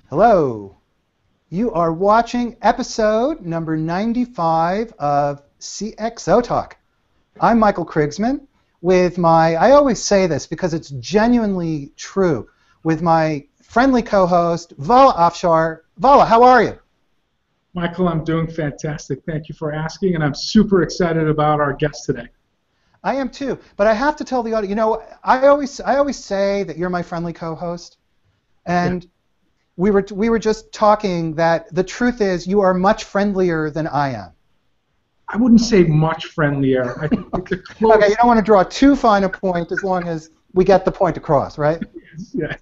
Hello. You are watching episode number 95 of CXO-Talk. I'm Michael Krigsman with I always say this because it's genuinely true, with my friendly co-host, Vala Afshar. Vala, how are you? Michael, I'm doing fantastic. Thank you for asking, and I'm super excited about our guest today. I am too, but I have to tell the audience, I always say that you're my friendly co-host, and Yeah. we were just talking that the truth is you are much friendlier than I am. I wouldn't say much friendlier. I think it's a close. Okay, you don't want to draw too fine a point as long as we get the point across, right? Yeah.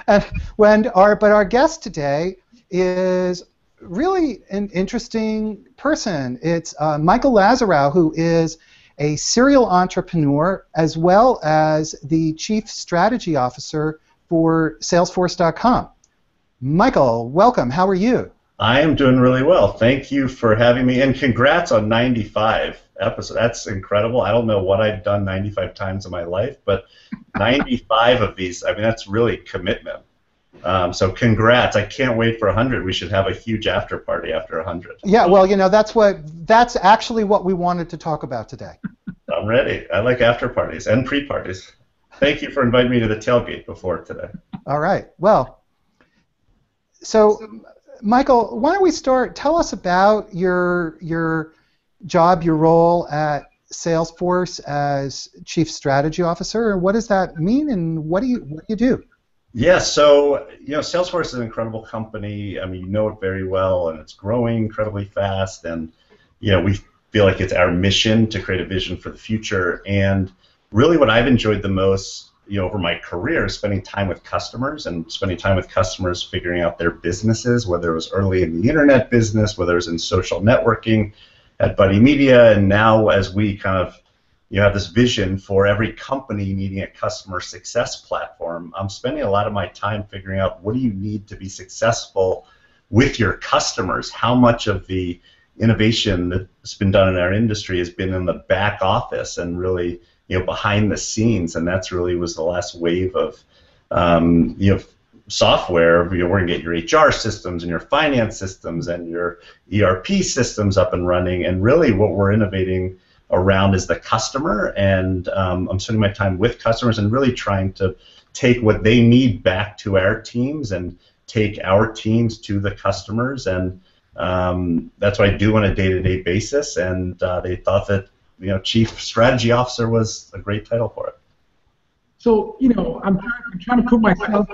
But our guest today is really an interesting person. It's Michael Lazerow, who is a serial entrepreneur as well as the Chief Strategy Officer for Salesforce.com. Michael, welcome. How are you? I am doing really well. Thank you for having me, and congrats on 95 episodes. That's incredible. I don't know what I've done 95 times in my life, but 95 of these, I mean, that's really commitment. So congrats. I can't wait for 100. We should have a huge after party after 100. Yeah, well, that's actually what we wanted to talk about today. I'm ready. I like after parties and pre-parties. Thank you for inviting me to the tailgate before today. All right. Well, so Michael, why don't we start? Tell us about your job, your role at Salesforce as Chief Strategy Officer, and what does that mean, and what do you do? Yeah, so Salesforce is an incredible company. I mean, you know it very well, and it's growing incredibly fast. And we feel like it's our mission to create a vision for the future. And really, what I've enjoyed the most, over my career, is spending time with customers figuring out their businesses, whether it was early in the internet business, whether it was in social networking at Buddy Media, and now as we kind of have this vision for every company needing a customer success platform. I'm spending a lot of my time figuring out what do you need to be successful with your customers. How much of the innovation that's been done in our industry has been in the back office and really behind the scenes, and that's really was the last wave of software. We're going to get your HR systems and your finance systems and your ERP systems up and running, and really what we're innovating around is the customer, and I'm spending my time with customers and really trying to take what they need back to our teams and take our teams to the customers, and that's what I do on a day-to-day basis, and they thought that Chief Strategy Officer was a great title for it. So, I'm trying to put myself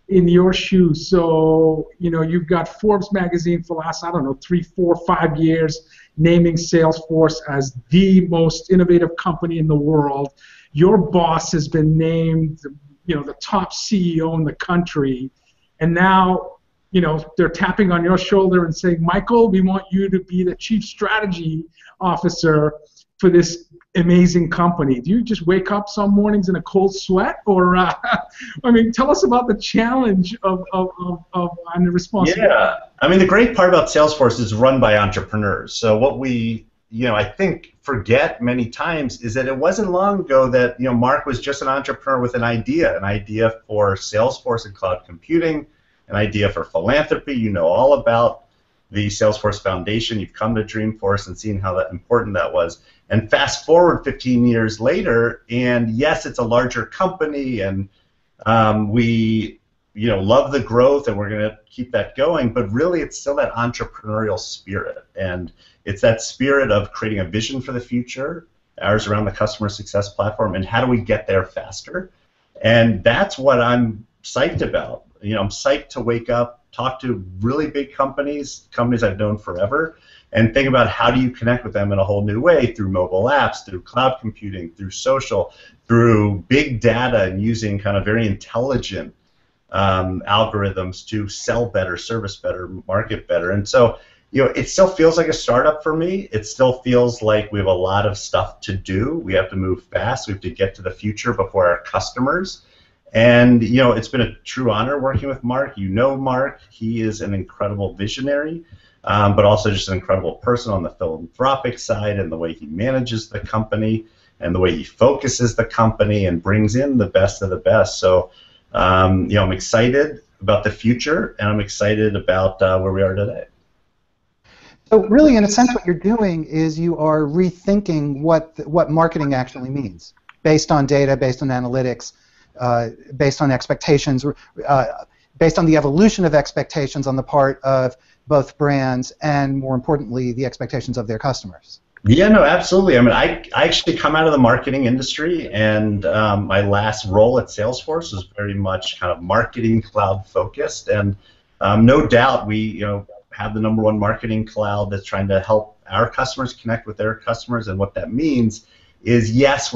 in your shoes. So, you've got Forbes magazine for the last, 3, 4, 5 years, naming Salesforce as the most innovative company in the world. Your boss has been named, the top CEO in the country, and now, they're tapping on your shoulder and saying, Michael, we want you to be the Chief Strategy Officer for this amazing company. Do you just wake up some mornings in a cold sweat, or tell us about the challenge of and the responsibility. Yeah, the great part about Salesforce is run by entrepreneurs. So what we I think forget many times is that it wasn't long ago that Mark was just an entrepreneur with an idea for Salesforce and cloud computing, an idea for philanthropy. You know all about the Salesforce Foundation. You've come to Dreamforce and seen how important that was. And fast forward 15 years later, and yes, it's a larger company, and we love the growth, and we're going to keep that going. But really, it's still that entrepreneurial spirit, and it's that spirit of creating a vision for the future, ours around the customer success platform, and how do we get there faster? And that's what I'm psyched about. I'm psyched to wake up, talk to really big companies I've known forever, and think about how do you connect with them in a whole new way through mobile apps, through cloud computing, through social, through big data, and using kind of very intelligent algorithms to sell better, service better, market better. And so, it still feels like a startup for me. It still feels like we have a lot of stuff to do. We have to move fast. We have to get to the future before our customers. And it's been a true honor working with Mark. Mark, he is an incredible visionary, but also just an incredible person on the philanthropic side, and the way he manages the company and the way he focuses the company and brings in the best of the best. So I'm excited. about the future, and I'm excited about where we are today. So really, in a sense, what you're doing is you are rethinking what marketing actually means, based on data, based on analytics, based on expectations, based on the evolution of expectations on the part of both brands and, more importantly, the expectations of their customers. Yeah, no, absolutely. I mean, I actually come out of the marketing industry, and my last role at Salesforce was very much kind of marketing cloud focused, and no doubt we have the #1 marketing cloud that's trying to help our customers connect with their customers, and what that means is, yes,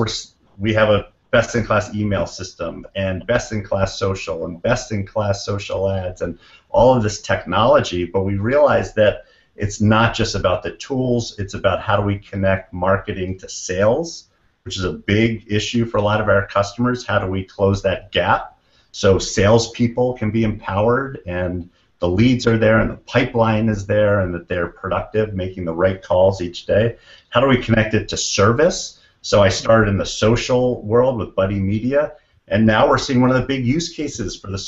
we have a best-in-class email system and best-in-class social and best-in-class social ads and all of this technology, but we realize that it's not just about the tools, it's about how do we connect marketing to sales, which is a big issue for a lot of our customers. How do we close that gap so salespeople can be empowered and the leads are there and the pipeline is there and that they're productive, making the right calls each day? How do we connect it to service? So I started in the social world with Buddy Media, and now we're seeing one of the big use cases for the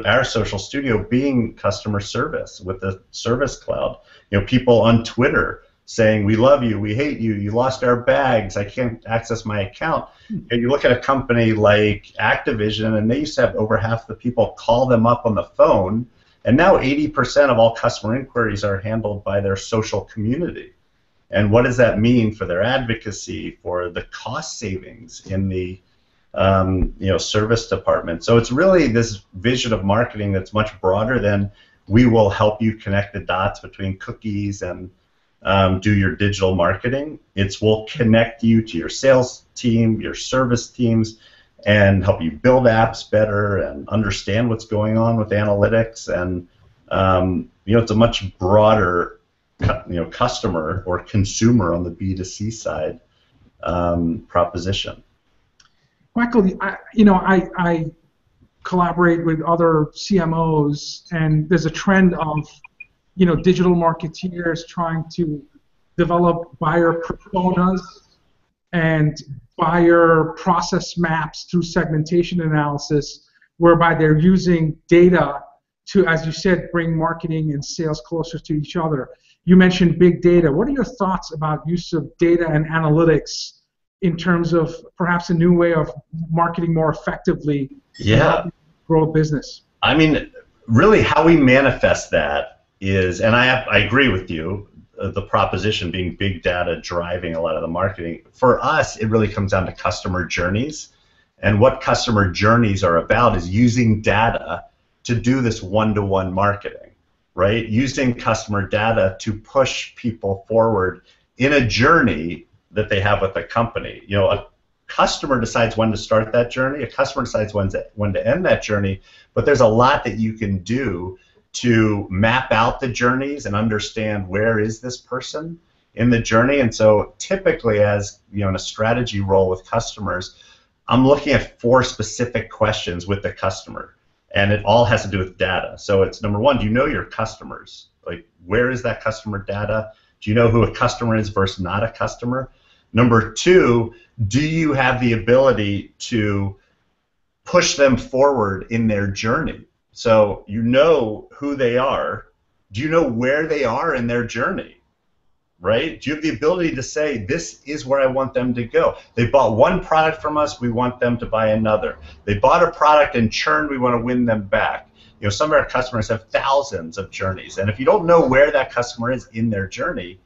our social studio being customer service with the Service Cloud. People on Twitter saying, "We love you, we hate you, you lost our bags, I can't access my account." And you look at a company like Activision, and they used to have over half the people call them up on the phone, and now 80% of all customer inquiries are handled by their social community. And what does that mean for their advocacy, for the cost savings in the service department? So it's really this vision of marketing that's much broader than we will help you connect the dots between cookies and do your digital marketing. We'll connect you to your sales team, your service teams, and help you build apps better and understand what's going on with analytics. And it's a much broader customer or consumer on the B2C side proposition. Michael, I collaborate with other CMOs, and there's a trend of digital marketeers trying to develop buyer personas and buyer process maps through segmentation analysis, whereby they're using data to, as you said, bring marketing and sales closer to each other. You mentioned big data. What are your thoughts about use of data and analytics in terms of perhaps a new way of marketing more effectively to grow a business? I mean, really how we manifest that is, and I agree with you, the proposition being big data driving a lot of the marketing. For us, it really comes down to customer journeys. And what customer journeys are about is using data to do this one-to-one marketing, right? Using customer data to push people forward in a journey that they have with a company. A customer decides when to start that journey, a customer decides when to end that journey, but there's a lot that you can do to map out the journeys and understand where is this person in the journey. And so typically, as in a strategy role with customers, I'm looking at 4 specific questions with the customer, and it all has to do with data. So it's #1, do you know your customers? Like, where is that customer data? Do you know who a customer is versus not a customer? #2, do you have the ability to push them forward in their journey? So you know who they are. Do you know where they are in their journey? Right? Do you have the ability to say, this is where I want them to go? They bought one product from us, we want them to buy another. They bought a product and churned, we want to win them back. Some of our customers have thousands of journeys, and if you don't know where that customer is in their journey,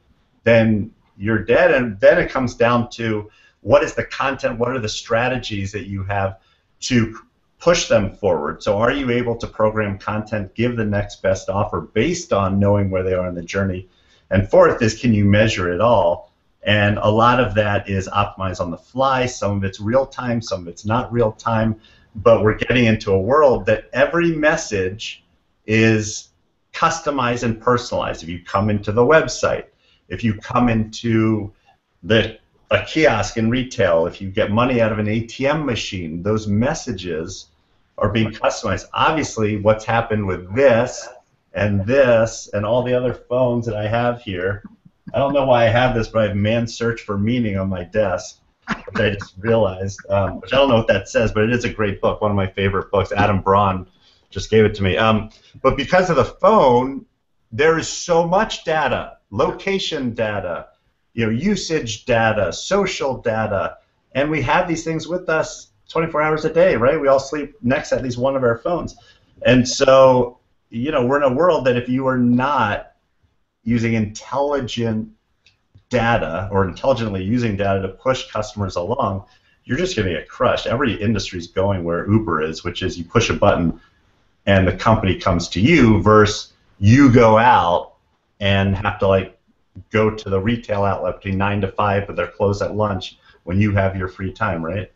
then you're dead. And then it comes down to, what is the content, what are the strategies that you have to push them forward? So are you able to program content, give the next best offer based on knowing where they are in the journey? And 4th is, can you measure it all? And a lot of that is optimized on the fly. Some of it's real time, some of it's not real time, but we're getting into a world that every message is customized and personalized. If you come into the website, if you come into a kiosk in retail, if you get money out of an ATM machine, those messages are being customized. Obviously, what's happened with this and all the other phones that I have here, I don't know why I have this, but I have Man's Search for Meaning on my desk, which I just realized, which I don't know what that says, but it is a great book, one of my favorite books. Adam Braun just gave it to me. But because of the phone, there is so much data, location data, usage data, social data, and we have these things with us 24 hours a day, right? We all sleep next to at least one of our phones. And so, we're in a world that if you are not using intelligent data or intelligently using data to push customers along, you're just going to get crushed. Every industry is going where Uber is, which is you push a button and the company comes to you versus you go out and have to go to the retail outlet between 9 to 5, but they're closed at lunch when you have your free time, right?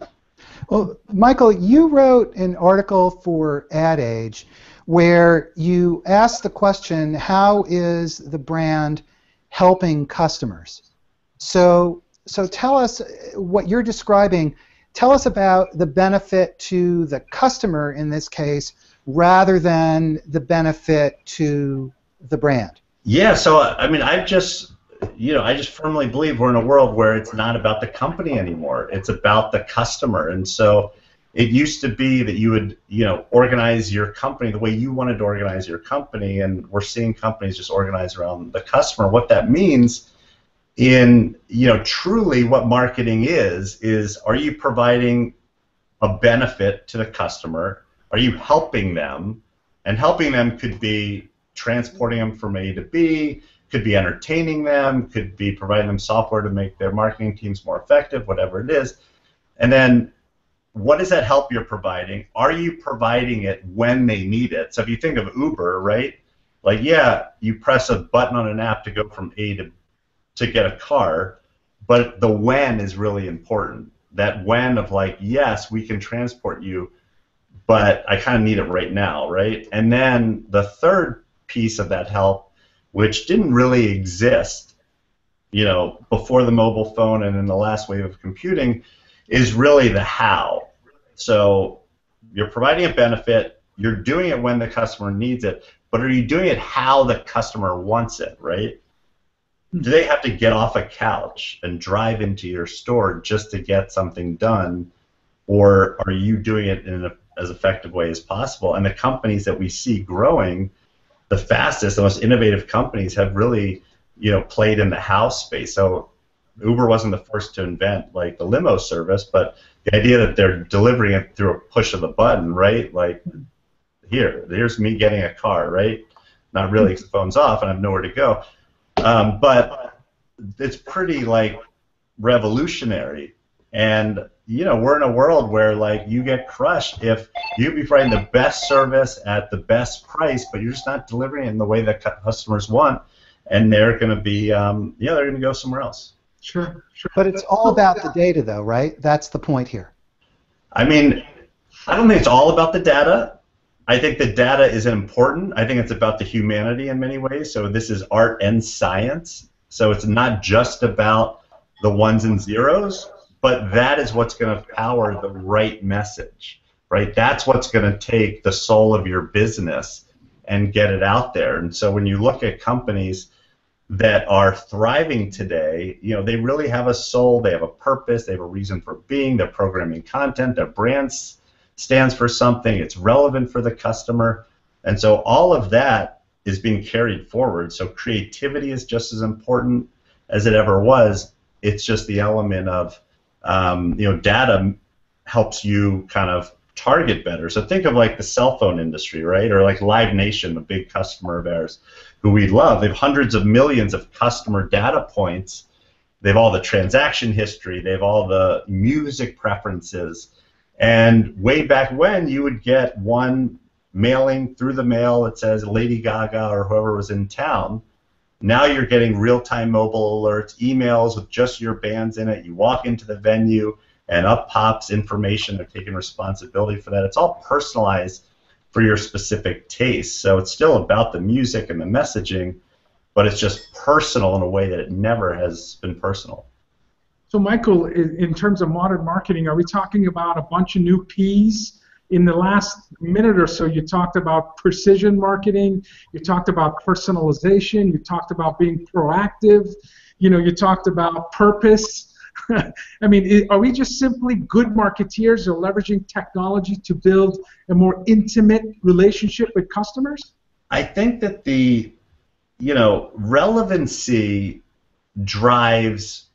Well, Michael, you wrote an article for Ad Age where you asked the question, how is the brand helping customers? So tell us what you're describing. Tell us about the benefit to the customer in this case rather than the benefit to the brand. Yeah, so I just firmly believe we're in a world where it's not about the company anymore. It's about the customer. And so it used to be that you would, organize your company the way you wanted to organize your company, and we're seeing companies just organize around the customer. What that means in, truly what marketing is are you providing a benefit to the customer? Are you helping them? And helping them could be transporting them from A to B, could be entertaining them, could be providing them software to make their marketing teams more effective, whatever it is. And then what is that help you're providing? Are you providing it when they need it? So if you think of Uber, right? You press a button on an app to go from A to get a car, but the when is really important. That when of yes, we can transport you, but I kind of need it right now, right? And then the third piece of that help, which didn't really exist, before the mobile phone and in the last wave of computing, is really the how. So you're providing a benefit, you're doing it when the customer needs it, but are you doing it how the customer wants it, right? Do they have to get off a couch and drive into your store just to get something done, or are you doing it in as effective way as possible? And the companies that we see growing the fastest, the most innovative companies have really, played in the how space. So Uber wasn't the first to invent the limo service, but the idea that they're delivering it through a push of the button, right? Here's me getting a car, right? Not really, because the phone's off and I have nowhere to go. But it's pretty revolutionary. And we're in a world where you get crushed if you be providing the best service at the best price, but you're just not delivering it in the way that customers want, and they're going to be they're going to go somewhere else. Sure. But it's all about the data, though, right? That's the point here. I don't think it's all about the data. I think the data is important. I think it's about the humanity in many ways. So this is art and science. So it's not just about the ones and zeros, but that is what's going to power the right message, right? That's what's going to take the soul of your business and get it out there. And so when you look at companies that are thriving today, they really have a soul, they have a purpose, they have a reason for being, they're programming content, their brand stands for something, it's relevant for the customer, and so all of that is being carried forward. So creativity is just as important as it ever was. It's just the element of data helps you kind of target better. So think of the cell phone industry, right? Or Live Nation, a big customer of ours, who we love. They have hundreds of millions of customer data points. They have all the transaction history. They have all the music preferences. And way back when, you would get one mailing through the mail that says Lady Gaga or whoever was in town. Now you're getting real-time mobile alerts, emails with just your bands in it. You walk into the venue, and up pops information. They're taking responsibility for that. It's all personalized for your specific taste. So it's still about the music and the messaging, but it's just personal in a way that it never has been personal. So Michael, in terms of modern marketing, are we talking about a bunch of new P's? In the last minute or so, you talked about precision marketing, you talked about personalization, you talked about being proactive, you talked about purpose. I mean, are we just simply good marketeers or leveraging technology to build a more intimate relationship with customers? I think that the, relevancy drives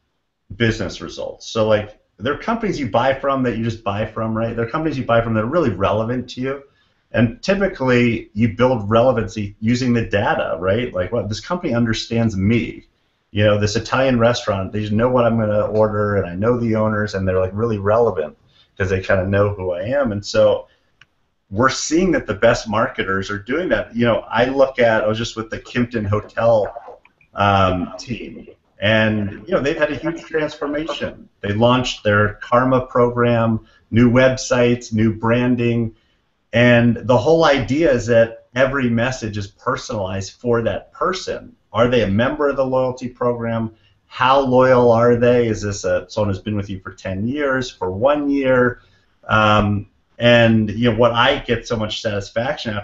business results. So like there are companies you buy from that you just buy from, right? There are companies you buy from that are really relevant to you. And typically you build relevancy using the data, right? Like, well, this company understands me. This Italian restaurant, they just know what I'm going to order, and I know the owners, and they're like really relevant because they kind of know who I am. And so we're seeing that the best marketers are doing that. I was just with the Kimpton Hotel team, and they've had a huge transformation. They launched their Karma program, new websites, new branding, and the whole idea is that every message is personalized for that person. Are they a member of the loyalty program? How loyal are they? Is this someone who's been with you for 10 years, for 1 year? And what I get so much satisfaction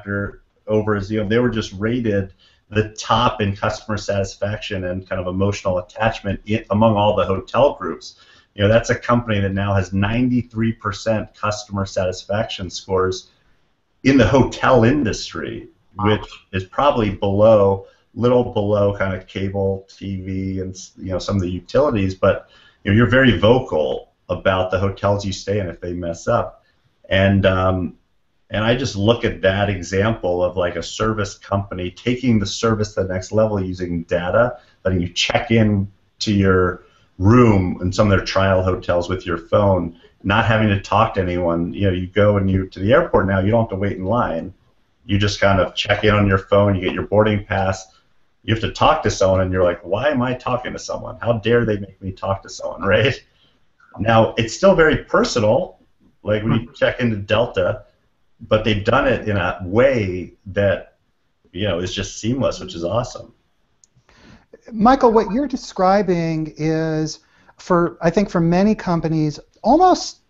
over is they were just rated the top in customer satisfaction and kind of emotional attachment among all the hotel groups. That's a company that now has 93% customer satisfaction scores in the hotel industry, which is probably little below kind of cable TV and some of the utilities. But you're very vocal about the hotels you stay in if they mess up, and I just look at that example of like a service company taking the service to the next level using data, letting you check in to your room in some of their trial hotels with your phone, not having to talk to anyone. You go to the airport now, you don't have to wait in line. You just kind of check in on your phone, you get your boarding pass, you have to talk to someone, and you're like, why am I talking to someone? How dare they make me talk to someone, right? Now, it's still very personal, like when you check into Delta, but they've done it in a way that is just seamless, which is awesome. Michael, what you're describing is, I think for many companies, almost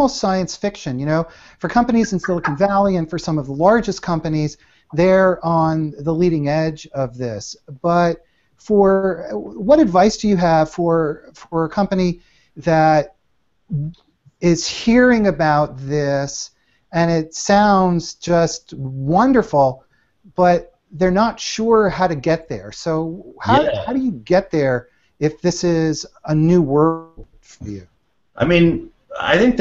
science fiction. For companies in Silicon Valley and for some of the largest companies, they're on the leading edge of this. But what advice do you have for a company that is hearing about this and it sounds just wonderful, but they're not sure how to get there? So how do you get there if this is a new world for you? I mean, I think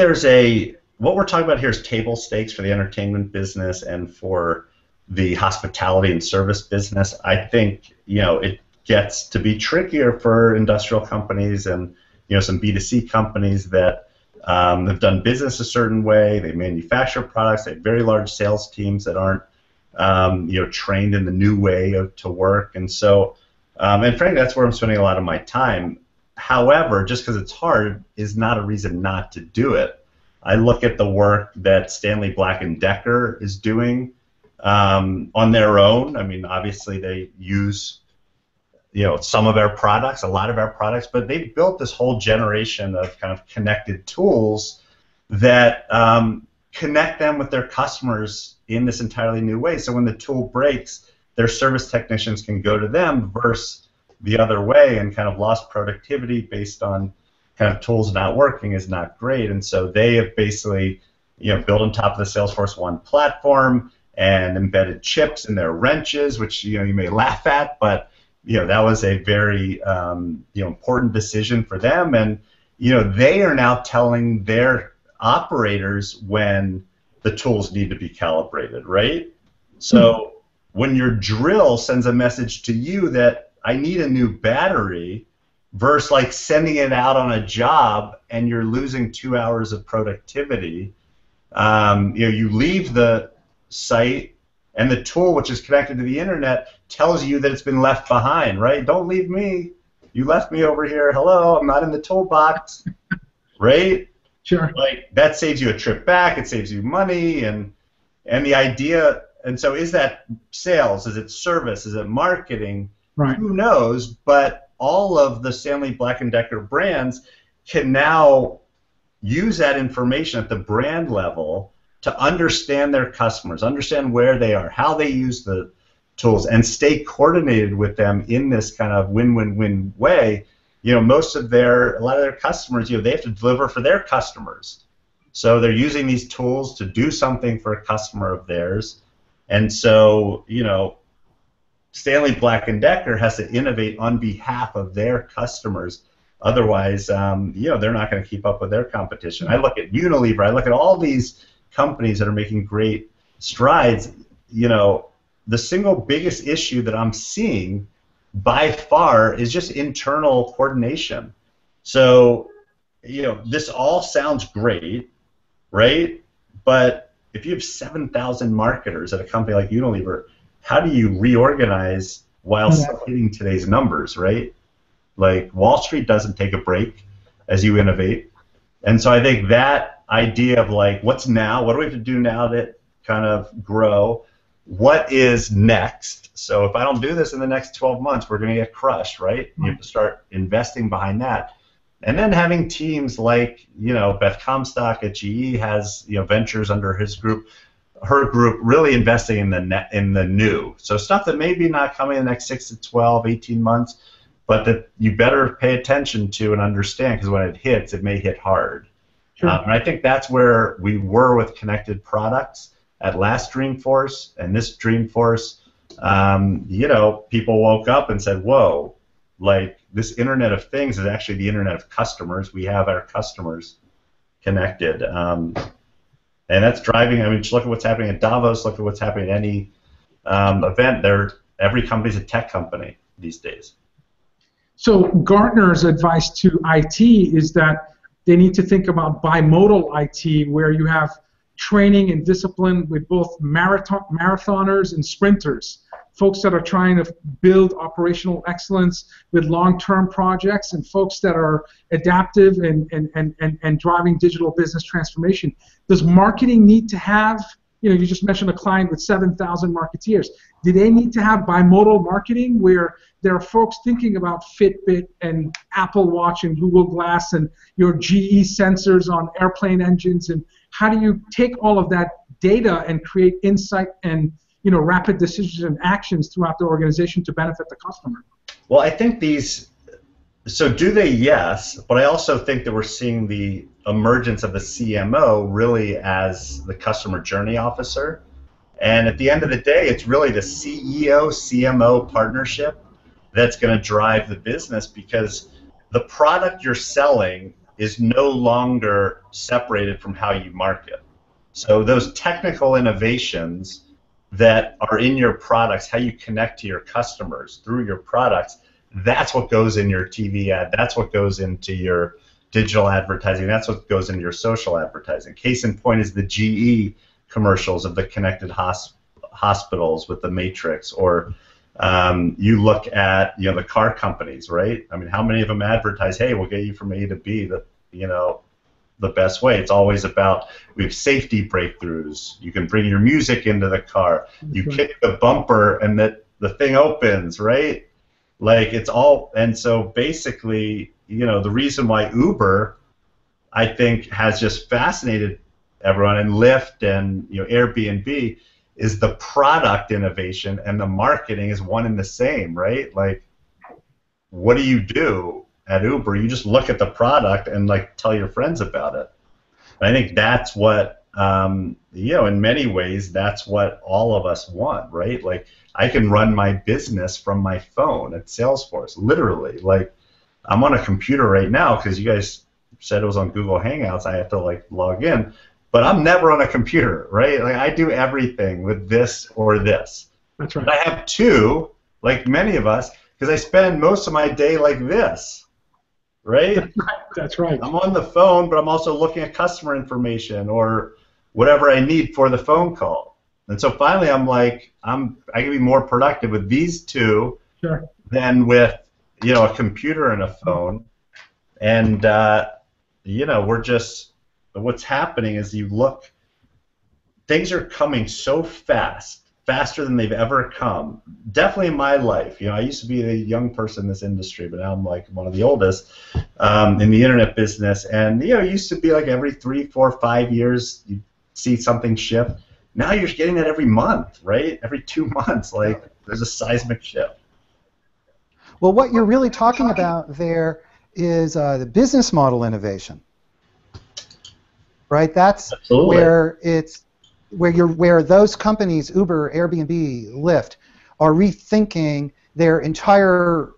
what we're talking about here is table stakes for the entertainment business and for the hospitality and service business. I think it gets to be trickier for industrial companies and some B2C companies that have done business a certain way. They manufacture products. They have very large sales teams that aren't trained in the new way to work. And so, and frankly, that's where I'm spending a lot of my time. However, just because it's hard is not a reason not to do it. I look at the work that Stanley Black & Decker is doing on their own. I mean, obviously they use some of our products, a lot of our products, but they've built this whole generation of kind of connected tools that connect them with their customers in this entirely new way. So when the tool breaks, their service technicians can go to them versus the other way, and kind of lost productivity based on kind of tools not working is not great. And so they have basically built on top of the Salesforce One platform and embedded chips in their wrenches, which you may laugh at, but that was a very important decision for them. And they are now telling their operators when the tools need to be calibrated, right? So when your drill sends a message to you that I need a new battery, versus like sending it out on a job and you're losing 2 hours of productivity, you leave the site and the tool, which is connected to the internet, tells you that it's been left behind, right? Don't leave me. You left me over here. Hello, I'm not in the toolbox, right? Sure. Like that saves you a trip back. It saves you money, and the idea. And so, is that sales? Is it service? Is it marketing? Right. Who knows? But all of the Stanley Black & Decker brands can now use that information at the brand level to understand their customers, understand where they are, how they use the tools, and stay coordinated with them in this kind of win-win-win way. most of a lot of their customers, they have to deliver for their customers. So they're using these tools to do something for a customer of theirs. And so, Stanley Black & Decker has to innovate on behalf of their customers. Otherwise, they're not going to keep up with their competition. I look at Unilever, I look at all these companies that are making great strides. The single biggest issue that I'm seeing by far is just internal coordination. So, this all sounds great, right? But if you have 7,000 marketers at a company like Unilever, how do you reorganize while still hitting today's numbers, right? Like, Wall Street doesn't take a break as you innovate. And so I think that idea of, like, what's now? What do we have to do now to kind of grow? What is next? So if I don't do this in the next 12 months, we're going to get crushed, right? You have to start investing behind that. And then having teams like, Beth Comstock at GE has, ventures under her group, really investing in the new. So stuff that maybe not coming in the next 6 to 12, 18 months, but that you better pay attention to and understand, because when it hits, it may hit hard. Sure. And I think that's where we were with connected products at last Dreamforce, and this Dreamforce, people woke up and said, whoa, like, this Internet of Things is actually the Internet of customers. We have our customers connected. And that's driving, just look at what's happening at Davos, look at what's happening at any event. Every company's a tech company these days. So Gartner's advice to IT is that they need to think about bimodal IT, where you have training and discipline with both marathoners and sprinters, folks that are trying to build operational excellence with long-term projects, and folks that are adaptive and driving digital business transformation. Does marketing need to have, you just mentioned a client with 7,000 marketeers. Do they need to have bimodal marketing, where there are folks thinking about Fitbit and Apple Watch and Google Glass and your GE sensors on airplane engines, and how do you take all of that data and create insight and rapid decisions and actions throughout the organization to benefit the customer? Well, I think so do they? Yes, but I also think that we're seeing the emergence of the CMO really as the customer journey officer. And at the end of the day, it's really the CEO-CMO partnership that's going to drive the business, because the product you're selling is no longer separated from how you market. So those technical innovations that are in your products, how you connect to your customers through your products, that's what goes in your TV ad, that's what goes into your digital advertising, that's what goes into your social advertising. Case in point is the GE commercials of the connected hospitals with the Matrix, or you look at the car companies, right? How many of them advertise, hey, we'll get you from A to B the best way? It's always about, we have safety breakthroughs. You can bring your music into the car. You kick the bumper and the thing opens, right? Like, it's all, and so basically, the reason why Uber, I think, has just fascinated everyone, and Lyft and Airbnb, is the product innovation, and the marketing is one and the same, right? Like, what do you do at Uber? You just look at the product and, like, tell your friends about it. And I think that's what, in many ways, that's what all of us want, right? Like, I can run my business from my phone at Salesforce, literally. Like, I'm on a computer right now because you guys said it was on Google Hangouts. I have to, like, log in. But I'm never on a computer, right? Like, I do everything with this or this. That's right. But I have two, like many of us, because I spend most of my day like this, right? That's right. I'm on the phone, but I'm also looking at customer information or whatever I need for the phone call. And so finally, I'm like, I can be more productive with these two than with a computer and a phone. And we're just, what's happening is you look, things are coming so fast, faster than they've ever come. Definitely in my life. I used to be a young person in this industry, but now I'm like one of the oldest in the internet business. And it used to be like every 3, 4, 5 years you see something shift. Now you're getting that every month, right? Every 2 months, like, there's a seismic shift. Well, what you're really talking about there is the business model innovation. Right? That's Absolutely. where those companies, Uber, Airbnb, Lyft, are rethinking their entire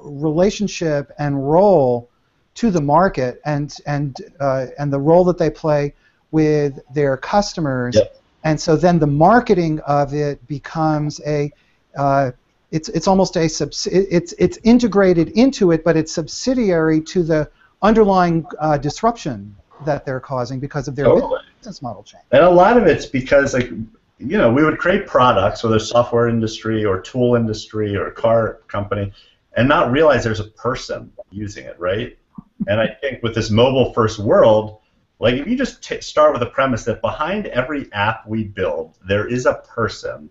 relationship and role to the market and the role that they play with their customers. Yep. And so then the marketing of it becomes it's almost it's integrated into it, but it's subsidiary to the underlying disruption that they're causing because of their business model change. And a lot of it's because, like, you know, we would create products, whether software industry or tool industry or car company, and not realize there's a person using it, right? And I think with this mobile-first world, like, if you just start with the premise that behind every app we build, there is a person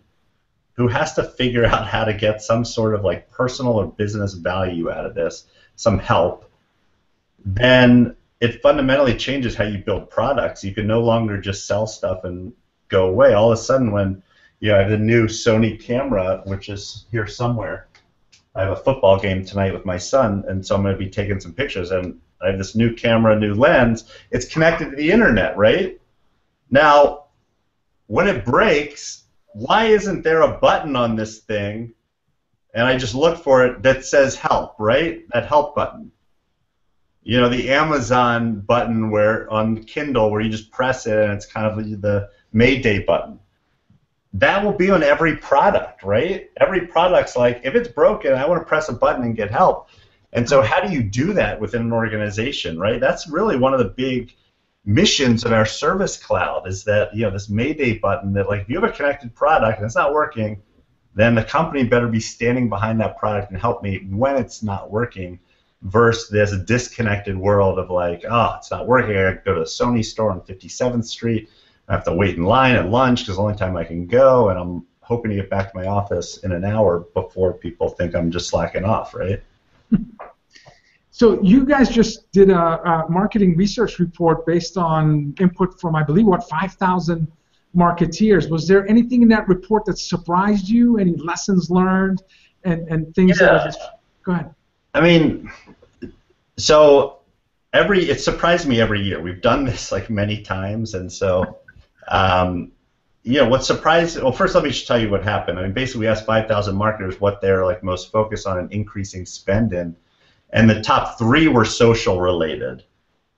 who has to figure out how to get some sort of like personal or business value out of this, some help, then it fundamentally changes how you build products. You can no longer just sell stuff and go away. All of a sudden, when I have the new Sony camera, which is here somewhere. I have a football game tonight with my son, and so I'm going to be taking some pictures. And I have this new camera, new lens. It's connected to the internet, right? Now, when it breaks, why isn't there a button on this thing? And I just look for it that says help, right? That help button. You know, the Amazon button where on Kindle where you just press it and it's kind of the Mayday button. That will be on every product, right? Every product's like, if it's broken, I want to press a button and get help. And so how do you do that within an organization, right? That's really one of the big missions of our Service Cloud is that, this Mayday button that, like, if you have a connected product and it's not working, then the company better be standing behind that product and help me when it's not working. Versus there's a disconnected world of like, oh, it's not working. I go to the Sony store on 57th Street. I have to wait in line at lunch because the only time I can go, and I'm hoping to get back to my office in an hour before people think I'm just slacking off, right? So you guys just did a marketing research report based on input from, I believe, 5,000 marketeers. Was there anything in that report that surprised you? Any lessons learned and things that are just... Go ahead. I mean, so it surprised me every year. We've done this like many times, and so what surprised. Well, first let me just tell you what happened. I mean, basically we asked 5,000 marketers what they're like most focused on and increasing spend in, and the top 3 were social related,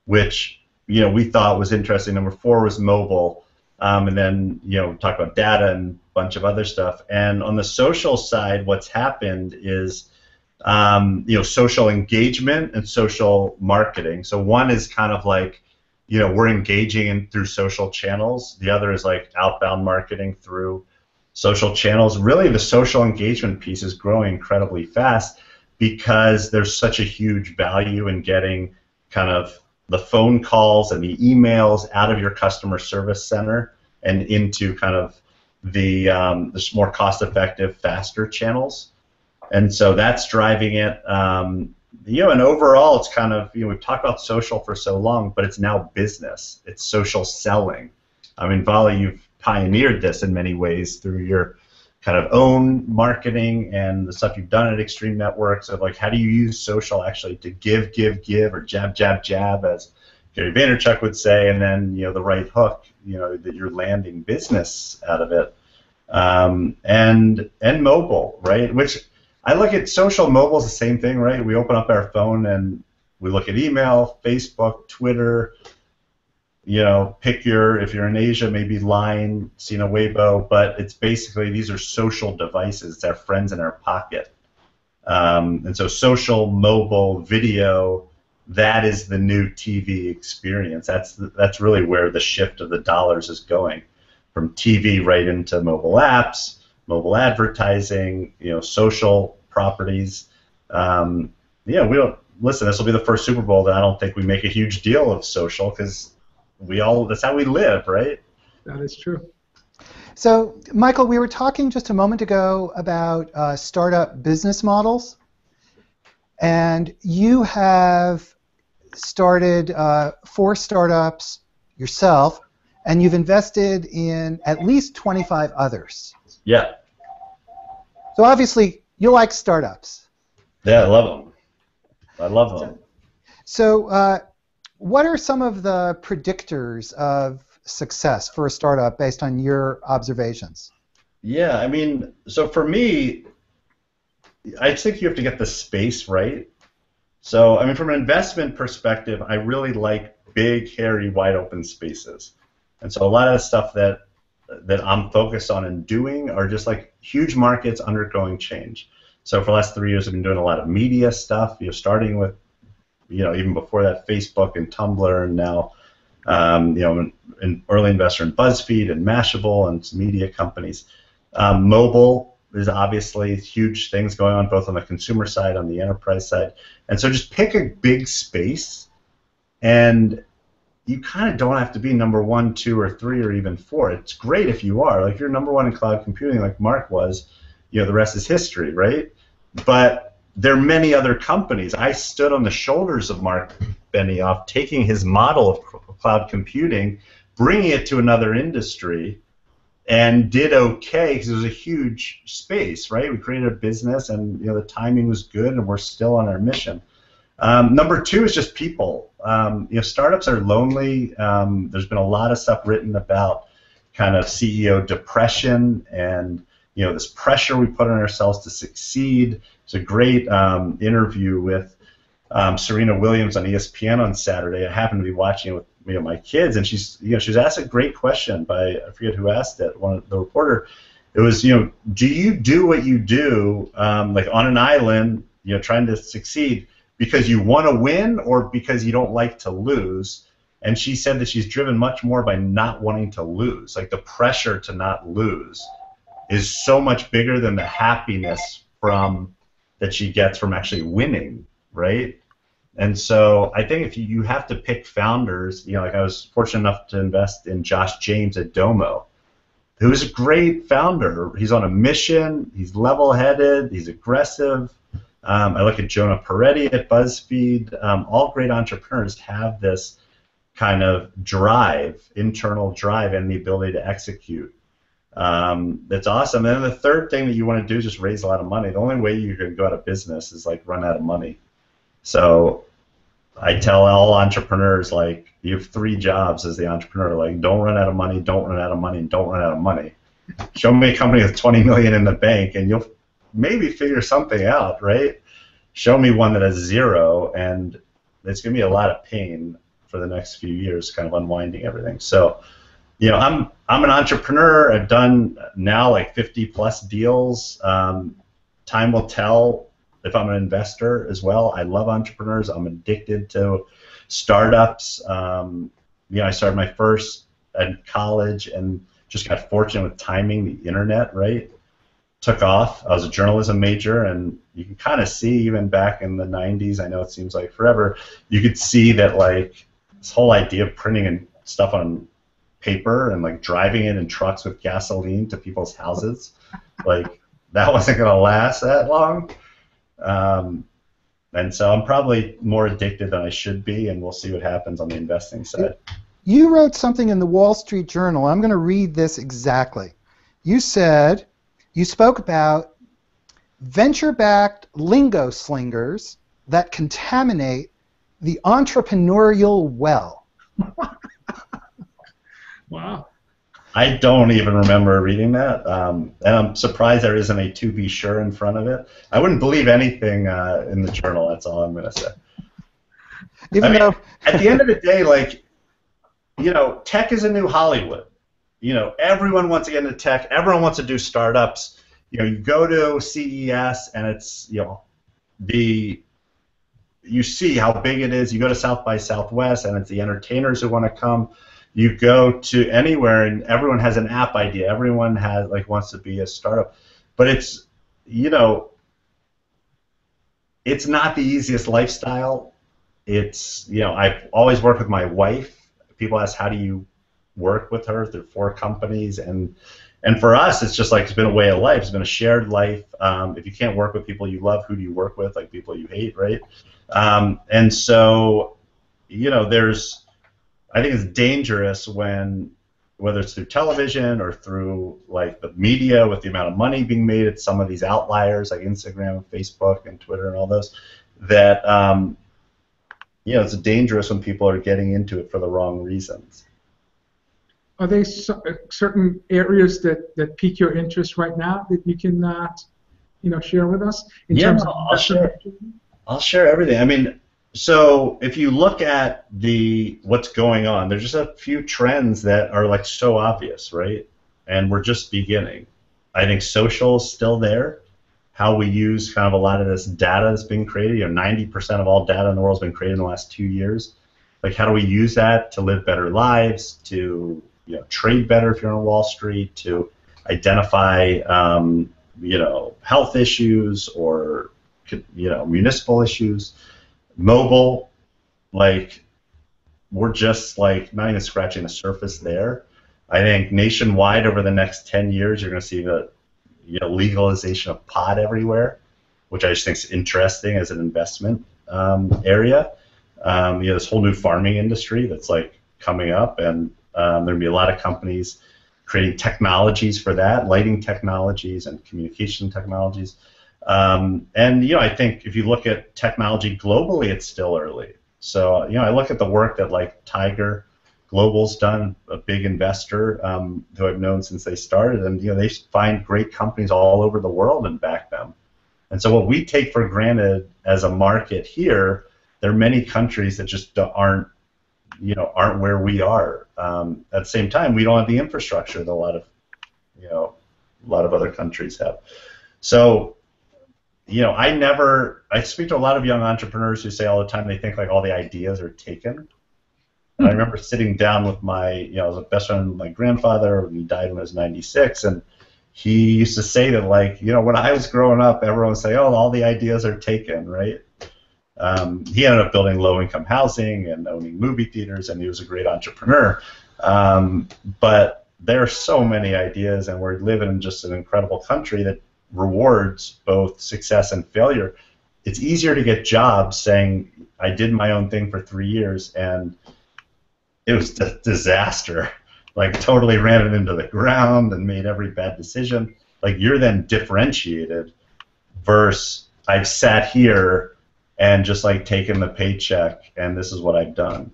which we thought was interesting. Number 4 was mobile, and then we talked about data and a bunch of other stuff. And on the social side, what's happened is social engagement and social marketing. So one is kind of like, we're engaging through social channels. The other is like outbound marketing through social channels. Really, the social engagement piece is growing incredibly fast because there's such a huge value in getting kind of the phone calls and the emails out of your customer service center and into kind of the more cost-effective, faster channels. And so that's driving it. And overall, it's kind of, we've talked about social for so long, but it's now business. It's social selling. I mean, Vala, you've pioneered this in many ways through your kind of own marketing and the stuff you've done at Extreme Networks of like, how do you use social actually to give, or jab, jab, jab, as Gary Vaynerchuk would say, and then, the right hook, that you're landing business out of it. And mobile, right? Which I look at social. Mobile is the same thing, right? We open up our phone and we look at email, Facebook, Twitter. Pick if you're in Asia, maybe Line, Weibo. But it's basically these are social devices. It's our friends in our pocket. And so social, mobile, video, that is the new TV experience. That's really where the shift of the dollars is going, from TV right into mobile apps, mobile advertising, social properties. We don't listen. This will be the first Super Bowl that I don't think we make a huge deal of social because that's how we live, right? That is true. So, Michael, we were talking just a moment ago about startup business models, and you have started 4 startups yourself, and you've invested in at least 25 others. Yeah. So obviously, you like startups. Yeah, I love them. I love them. So, what are some of the predictors of success for a startup based on your observations? Yeah, I mean, so for me, I think you have to get the space right. So, I mean, from an investment perspective, I really like big, hairy, wide open spaces. And so a lot of the stuff that I'm focused on and doing are just like huge markets undergoing change. So for the last 3 years, I've been doing a lot of media stuff, starting with, even before that, Facebook and Tumblr, and now, an early investor in BuzzFeed and Mashable and some media companies. Mobile is obviously huge things going on both on the consumer side, on the enterprise side. And so just pick a big space, and you kind of don't have to be number 1, 2, or 3, or even 4. It's great if you are. Like if you're number 1 in cloud computing like Mark was, the rest is history, right? But there are many other companies. I stood on the shoulders of Mark Benioff, taking his model of cloud computing, bringing it to another industry, and did okay because it was a huge space, right? We created a business, and the timing was good, and we're still on our mission. Number 2 is just people. Startups are lonely. There's been a lot of stuff written about kind of CEO depression and this pressure we put on ourselves to succeed. It's a great interview with Serena Williams on ESPN on Saturday. I happened to be watching it with my kids, and she's asked a great question by, I forget who asked it, the reporter. It was, do you do what you do like on an island, trying to succeed because you want to win or because you don't like to lose? And she said that she's driven much more by not wanting to lose. Like the pressure to not lose is so much bigger than the happiness that she gets from actually winning, right? And so I think if you have to pick founders, like I was fortunate enough to invest in Josh James at Domo, who is a great founder. He's on a mission, he's level-headed, he's aggressive. I look at Jonah Peretti at BuzzFeed. All great entrepreneurs have this kind of drive, internal drive, and the ability to execute. That's awesome. And then the third thing that you want to do is just raise a lot of money. The only way you can go out of business is like run out of money. So I tell all entrepreneurs, like, you have 3 jobs as the entrepreneur. Like, don't run out of money, don't run out of money, and don't run out of money. Show me a company with 20 million in the bank, and you'll maybe figure something out, right? Show me one that has 0, and it's going to be a lot of pain for the next few years, kind of unwinding everything. So, I'm an entrepreneur. I've done now like 50+ deals. Time will tell if I'm an investor as well. I love entrepreneurs. I'm addicted to startups. I started my first in college and just got fortunate with timing. The internet, right, took off. I was a journalism major, and you can kind of see even back in the 90s, I know it seems like forever, you could see that like this whole idea of printing stuff on paper and like driving it in trucks with gasoline to people's houses, like that wasn't going to last that long. And so I'm probably more addicted than I should be, and we'll see what happens on the investing side. You wrote something in the Wall Street Journal. I'm going to read this exactly. You said, you spoke about venture-backed lingo slingers that contaminate the entrepreneurial well. Wow. I don't even remember reading that, and I'm surprised there isn't a to be sure in front of it. I wouldn't believe anything in the journal, that's all I'm going to say. At the end of the day, like, tech is a new Hollywood. Everyone wants to get into tech. Everyone wants to do startups. You go to CES, and it's, you see how big it is. You go to South by Southwest, and it's the entertainers who want to come. You go to anywhere, and everyone has an app idea. Everyone has wants to be a startup, but it's it's not the easiest lifestyle. It's I've always worked with my wife. People ask, how do you work with her through 4 companies, and for us, it's just like it's been a way of life. It's been a shared life. If you can't work with people you love, who do you work with? Like people you hate, right? And so I think it's dangerous when, whether it's through television or through like the media, with the amount of money being made at some of these outliers like Instagram, Facebook, and Twitter, and all those, that it's dangerous when people are getting into it for the wrong reasons. Are there certain areas that pique your interest right now that you can share with us in terms of I'll share everything. I mean, so if you look at what's going on, there's just a few trends that are like so obvious, right? And we're just beginning. I think social is still there. How we use kind of a lot of this data that's being created. 90% of all data in the world has been created in the last 2 years. Like, how do we use that to live better lives, to trade better if you're on Wall Street, to identify health issues or municipal issues, mobile, like we're just like not even scratching the surface there. I think nationwide over the next 10 years you're going to see the legalization of pot everywhere, which I just think is interesting as an investment area. This whole new farming industry that's like coming up, and there'll be a lot of companies creating technologies for that, lighting technologies and communication technologies. And I think if you look at technology globally, it's still early. So I look at the work that like Tiger Global's done, a big investor who I've known since they started, and they find great companies all over the world and back them. And so what we take for granted as a market here, there are many countries that just aren't where we are. At the same time, we don't have the infrastructure that a lot of other countries have. So I speak to a lot of young entrepreneurs who say all the time they think like all the ideas are taken. And I remember sitting down with I was a best friend with my grandfather. He died when I was 96, and he used to say that, like, when I was growing up, everyone would say, "Oh, all the ideas are taken," right? He ended up building low-income housing and owning movie theaters, and he was a great entrepreneur. But there are so many ideas, and we're living in just an incredible country that rewards both success and failure. It's easier to get jobs saying, "I did my own thing for 3 years, and it was a disaster. Like, totally ran it into the ground and made every bad decision." Like, you're then differentiated versus I've sat here and just like taken the paycheck and this is what I've done.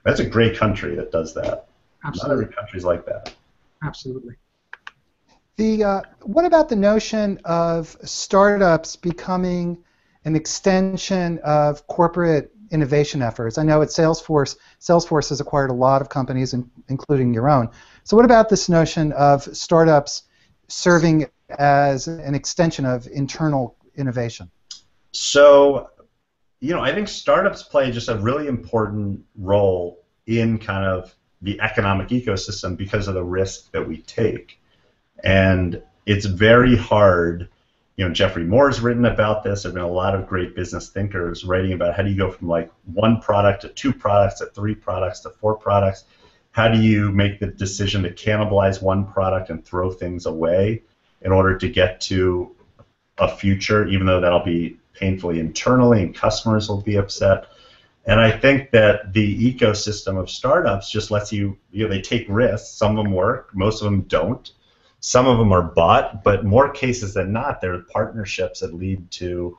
That's a great country that does that. Absolutely. Not every country's like that. Absolutely. What about the notion of startups becoming an extension of corporate innovation efforts? I know at Salesforce has acquired a lot of companies, including your own. So what about this notion of startups serving as an extension of internal innovation? So, I think startups play just a really important role in kind of the economic ecosystem because of the risk that we take. And it's very hard. Jeffrey Moore's written about this. There have been a lot of great business thinkers writing about how do you go from like 1 product to 2 products to 3 products to 4 products. How do you make the decision to cannibalize 1 product and throw things away in order to get to a future, even though that'll be painfully internally and customers will be upset. And I think that the ecosystem of startups just lets they take risks. Some of them work, most of them don't. Some of them are bought, but more cases than not, they're partnerships that lead to,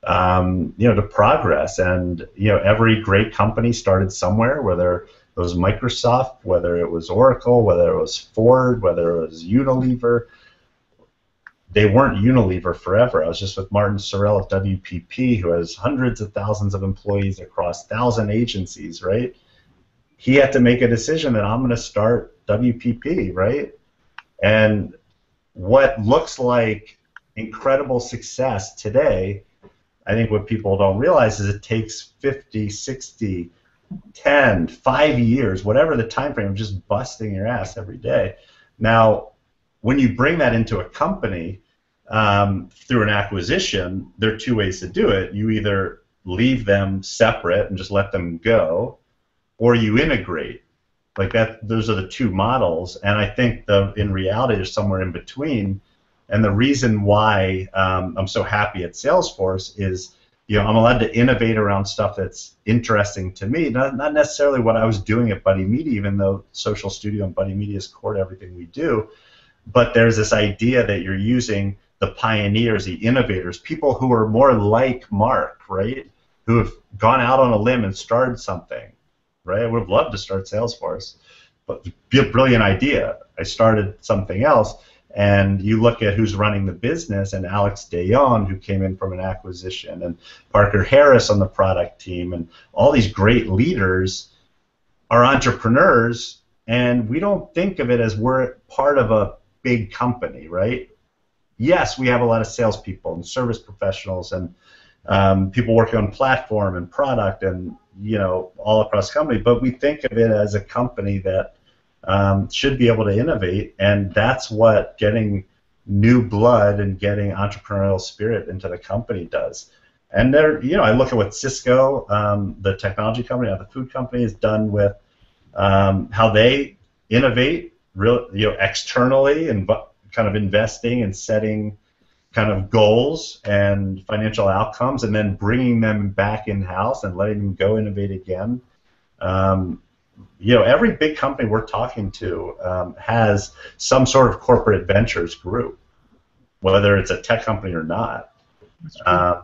to progress. And every great company started somewhere, whether it was Microsoft, whether it was Oracle, whether it was Ford, whether it was Unilever. They weren't Unilever forever. I was just with Martin Sorrell at WPP, who has hundreds of thousands of employees across 1,000 agencies, right? He had to make a decision that I'm going to start WPP, right? And what looks like incredible success today, I think what people don't realize is it takes 50, 60, 10, 5 years, whatever the time frame, of just busting your ass every day. Now, when you bring that into a company through an acquisition, there are 2 ways to do it. You either leave them separate and just let them go, or you integrate. Like that, those are the 2 models, and I think in reality there's somewhere in between. And the reason why I'm so happy at Salesforce is, I'm allowed to innovate around stuff that's interesting to me, not necessarily what I was doing at Buddy Media, even though Social Studio and Buddy Media is core to everything we do. But there's this idea that you're using the pioneers, the innovators, people who are more like Mark, right? who have gone out on a limb and started something, right? I would have loved to start Salesforce, but be a brilliant idea. I started something else, and you look at who's running the business, and Alex DeYoung, who came in from an acquisition, and Parker Harris on the product team, and all these great leaders are entrepreneurs, and we don't think of it as we're part of a big company, right? Yes, we have a lot of salespeople and service professionals and people working on platform and product and all across the company, but we think of it as a company that should be able to innovate, and that's what getting new blood and getting entrepreneurial spirit into the company does. And there, I look at what Cisco, the technology company, the food company, has done with how they innovate, externally and kind of investing and setting kind of goals and financial outcomes, and then bringing them back in-house and letting them go innovate again. Every big company we're talking to has some sort of corporate ventures group, whether it's a tech company or not. And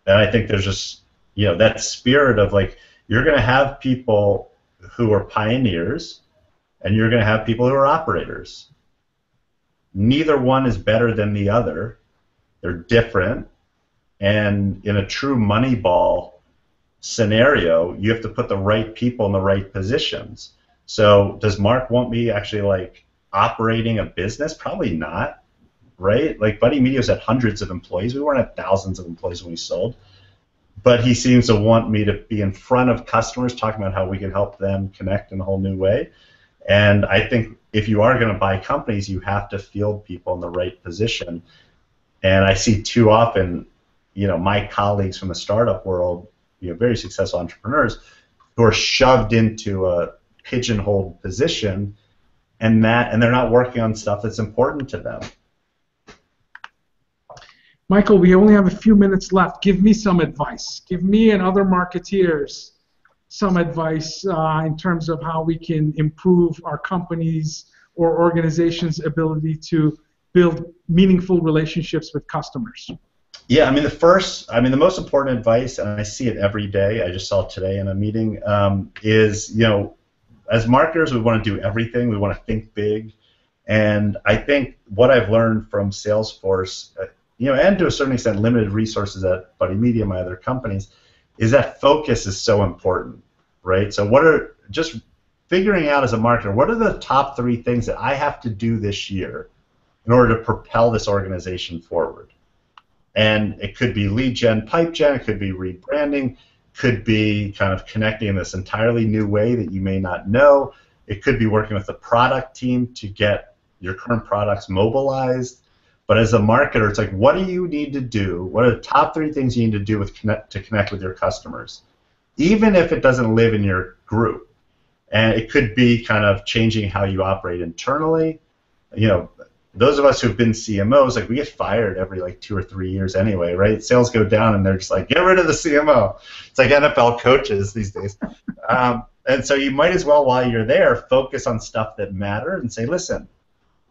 I think there's just, that spirit of you're going to have people who are pioneers, and you're going to have people who are operators. Neither one is better than the other. They're different, and in a true Moneyball scenario, you have to put the right people in the right positions. So does Mark want me actually operating a business? Probably not, right? Buddy Media's had hundreds of employees. We weren't at thousands of employees when we sold. But he seems to want me to be in front of customers talking about how we can help them connect in a whole new way. And I think if you are going to buy companies, you have to field people in the right position. And I see too often, my colleagues from the startup world, very successful entrepreneurs, who are shoved into a pigeonholed position, and they're not working on stuff that's important to them. Michael, we only have a few minutes left. Give me some advice. Give me and other marketeers some advice in terms of how we can improve our companies or organizations' ability to build meaningful relationships with customers. Yeah, the most important advice, and I see it every day, I just saw it today in a meeting, is, as marketers, we want to do everything. We want to think big. And I think what I've learned from Salesforce, and to a certain extent limited resources at Buddy Media, my other companies, is that focus is so important, right? So just figuring out as a marketer, what are the top 3 things that I have to do this year in order to propel this organization forward? And it could be lead gen, pipe gen, it could be rebranding, could be kind of connecting in this entirely new way that you may not know. It could be working with the product team to get your current products mobilized. But as a marketer, it's what do you need to do? What are the top 3 things you need to do to connect with your customers? Even if it doesn't live in your group. And it could be kind of changing how you operate internally. Those of us who've been CMOs, we get fired every 2 or 3 years anyway, right? Sales go down and they're just get rid of the CMO. It's like NFL coaches these days. And so you might as well, while you're there, focus on stuff that matter and say, listen,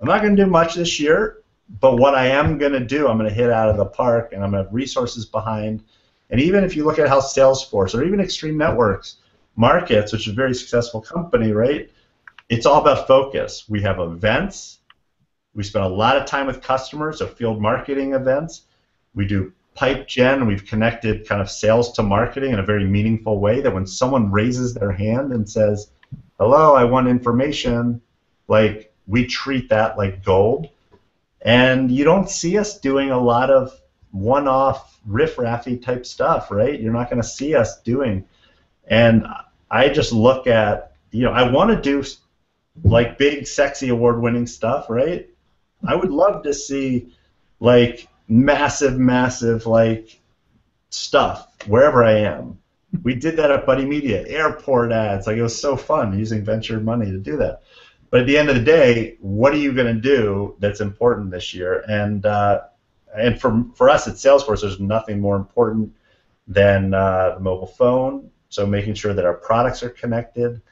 I'm not going to do much this year, but what I am going to do, I'm going to hit out of the park, and I'm going to have resources behind. And even if you look at how Salesforce or even Extreme Networks markets, which is a very successful company, right? It's all about focus. We have events. We spend a lot of time with customers, so field marketing events. We do pipe gen. We've connected kind of sales to marketing in a very meaningful way that when someone raises their hand and says, hello, I want information, we treat that like gold. And you don't see us doing a lot of one-off riff-raffy type stuff, right? You're not going to see us doing. And I just look at, I want to do big, sexy, award-winning stuff, right? I would love to see massive stuff wherever I am. We did that at Buddy Media, airport ads. It was so fun using venture money to do that. But at the end of the day, what are you going to do that's important this year? And for us at Salesforce, there's nothing more important than the mobile phone. So making sure that our products are connected,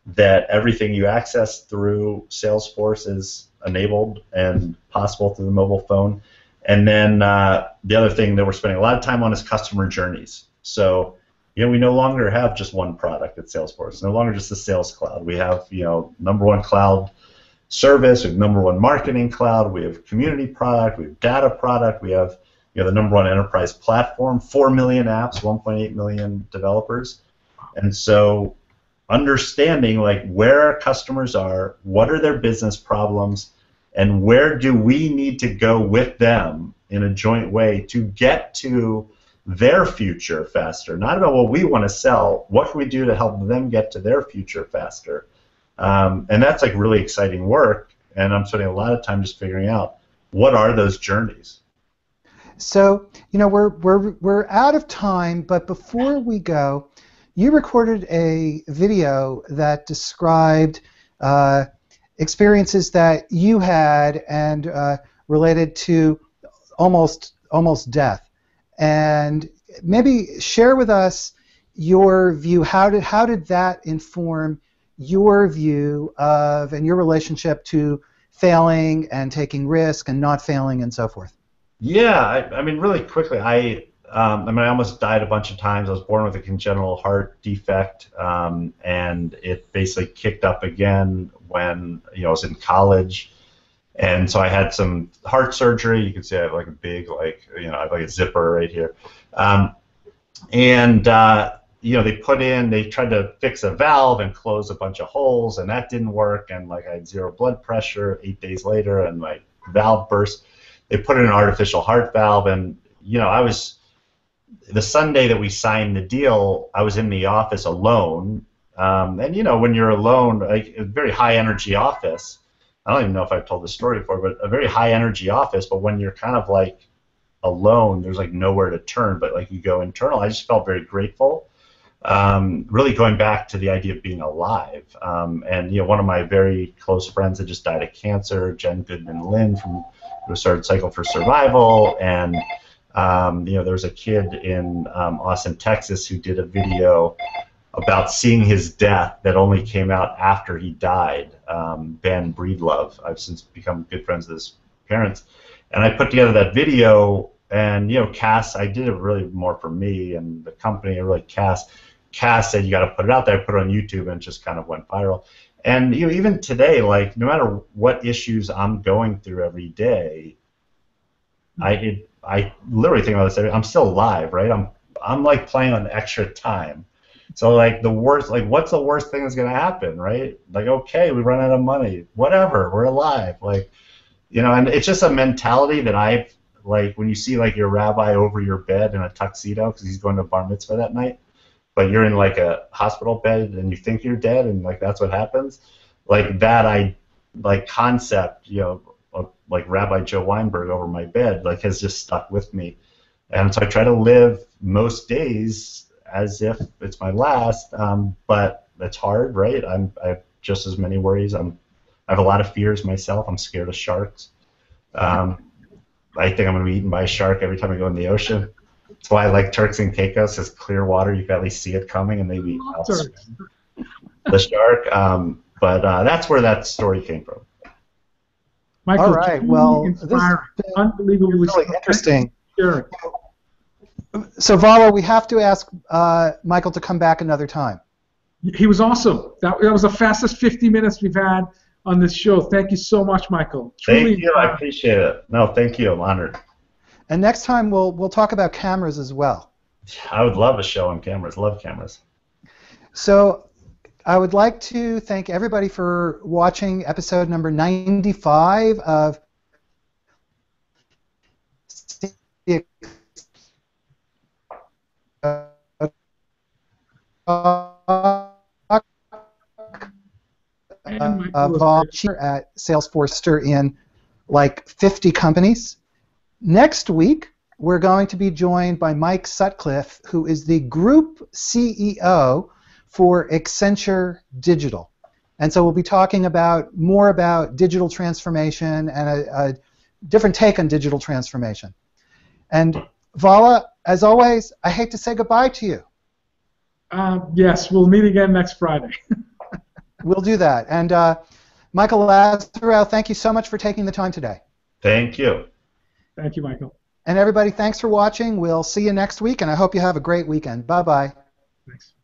that everything you access through Salesforce is enabled and possible through the mobile phone. And then the other thing that we're spending a lot of time on is customer journeys. So we no longer have just one product at Salesforce. It's no longer just the Sales Cloud. We have, #1 cloud service, we have #1 marketing cloud, we have community product, we have data product, we have, the #1 enterprise platform, 4 million apps, 1.8 million developers. And so understanding like where our customers are, what are their business problems, and where do we need to go with them in a joint way to get to their future faster. Not about what we want to sell, what can we do to help them get to their future faster. And that's like really exciting work, and I'm spending a lot of time just figuring out what are those journeys. So, we're out of time, but before we go, you recorded a video that described experiences that you had and related to almost death. And maybe share with us your view. How did that inform your view of and your relationship to failing and taking risk and not failing and so forth? Yeah, I mean, really quickly, I almost died a bunch of times. I was born with a congenital heart defect, and it basically kicked up again when I was in college. And so I had some heart surgery. You can see I have like a big, I have like a zipper right here. They tried to fix a valve and close a bunch of holes, and that didn't work. And I had 0 blood pressure 8 days later, and my valve burst. They put in an artificial heart valve, and the Sunday that we signed the deal, I was in the office alone. And when you're alone, a very high energy office. I don't even know if I've told this story before, but a very high energy office, but when you're kind of alone, there's nowhere to turn, but you go internal. I just felt very grateful, really going back to the idea of being alive. And one of my very close friends had just died of cancer, Jen Goodman-Lynn, who started Cycle for Survival, and there was a kid in Austin, Texas, who did a video about seeing his death that only came out after he died, Ben Breedlove. I've since become good friends with his parents. And I put together that video, and Cass, I did it really more for me and the company. Cass said, you got to put it out there. I put it on YouTube, and it just kind of went viral. And even today, no matter what issues I'm going through every day, I literally think about this. I'm still alive, right? I'm playing on extra time. So the worst, what's the worst thing that's gonna happen, right? Okay, we run out of money, whatever, we're alive, and it's just a mentality that I've when you see your rabbi over your bed in a tuxedo because he's going to bar mitzvah that night, but you're in a hospital bed and you think you're dead and that's what happens, concept, of, Rabbi Joe Weinberg over my bed has just stuck with me, and so I try to live most days as if it's my last, but it's hard, right? I have just as many worries. I have a lot of fears myself. I'm scared of sharks. I think I'm going to be eaten by a shark every time I go in the ocean. That's why I like Turks and Caicos. It's clear water. You can at least see it coming, and maybe outswim the shark. But that's where that story came from. Michael, all right. Well, inspiring. Unbelievably really interesting. Sure. So, Vala, we have to ask Michael to come back another time. He was awesome. That was the fastest 50 minutes we've had on this show. Thank you so much, Michael. Truly, thank you. I appreciate it. No, thank you. I'm honored. And next time we'll talk about cameras as well. I would love a show on cameras. Love cameras. So I would like to thank everybody for watching episode number 95 of volunteer at Salesforce in 50 companies. Next week, we're going to be joined by Mike Sutcliffe, who is the Group CEO for Accenture Digital. And so we'll be talking more about digital transformation and a different take on digital transformation. And Vala, as always, I hate to say goodbye to you. Yes, we'll meet again next Friday. We'll do that. And Michael Lazerow, thank you so much for taking the time today. Thank you. Thank you, Michael. And everybody, thanks for watching. We'll see you next week, and I hope you have a great weekend. Bye-bye. Thanks.